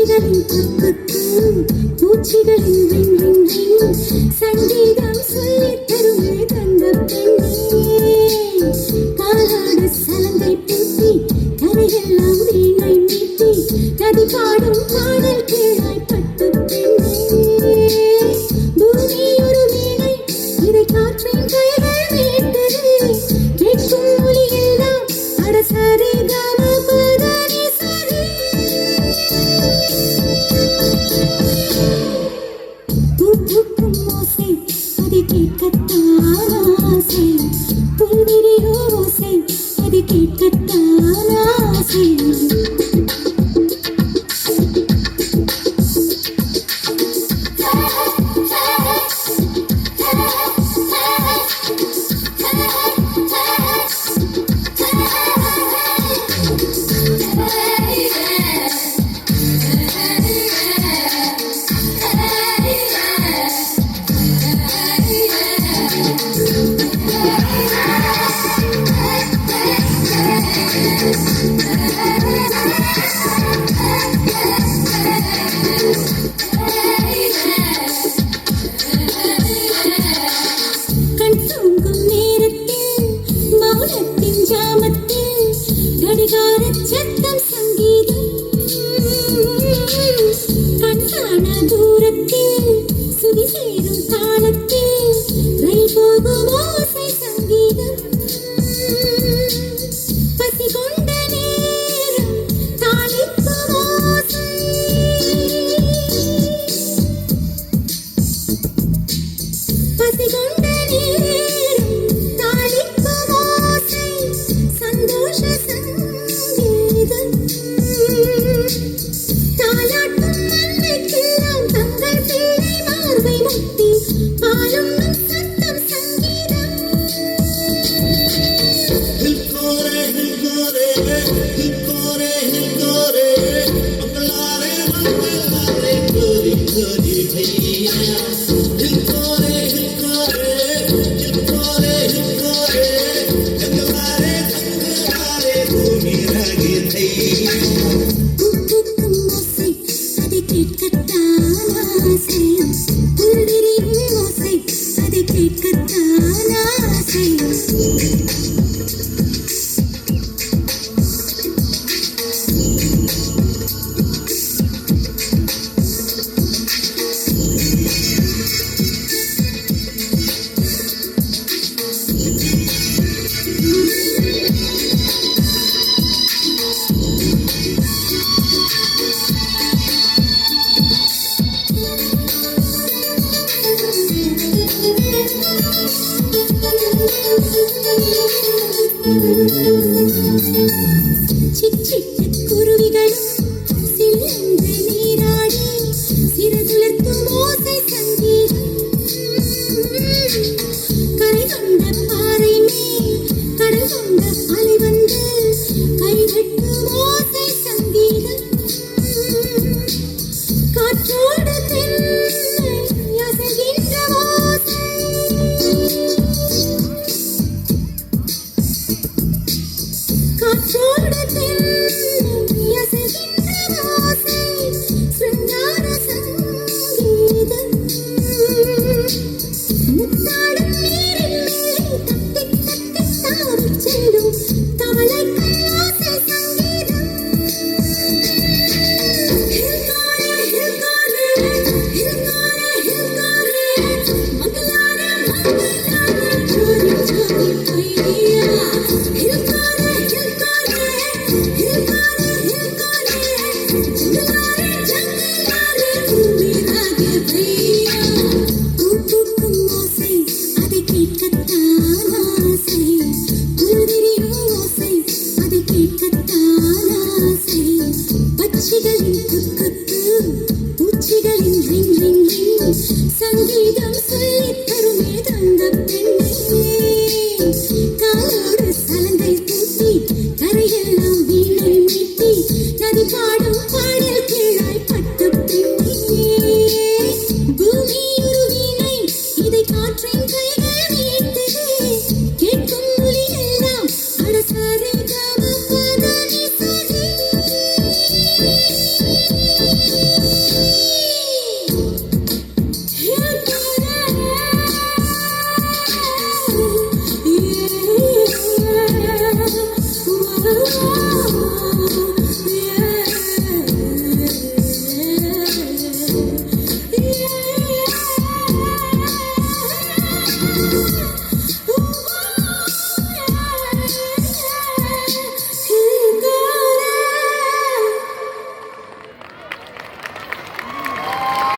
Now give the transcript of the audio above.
பட்சிகளின் குக்கு பூச்சிகளின் ring ring ring சங்கீதம் சொல்லித் தருமே தந்த பெண்ணே காலாடு சலங்கை பூட்டி கரையெல்லாம் வீணை மீட்டி கதி பாடும் பாடல் கேளாய் பட்டு பெண்ணே பூமி ஒரு வீணை இதை காற்றின் கைகள் மீட்டது கேட்கும் மொழி எல்லாம் அடசரி கம பதனி சரி பூக்கும் ஓசை அதை கேட்கத்தான் ஆசை புல்விரியோ ஓசை அதை கேட்கத்தான் ஆசை சங்கீதம் சொல்லித் தருமே தந்த பெண்ணே காலோடு சலங்கை பூட்டி கரையெல்லாம் வீணை மீட்டி நதி பாடும் பாடல் கீழாய் பட்டு பெண்ணே பூமி ஒரு வீணை இதை காற்றின் கைகள் மீட்டது கேட்கும் மொழி எல்லாம் அடசாரி கம பதனி சரி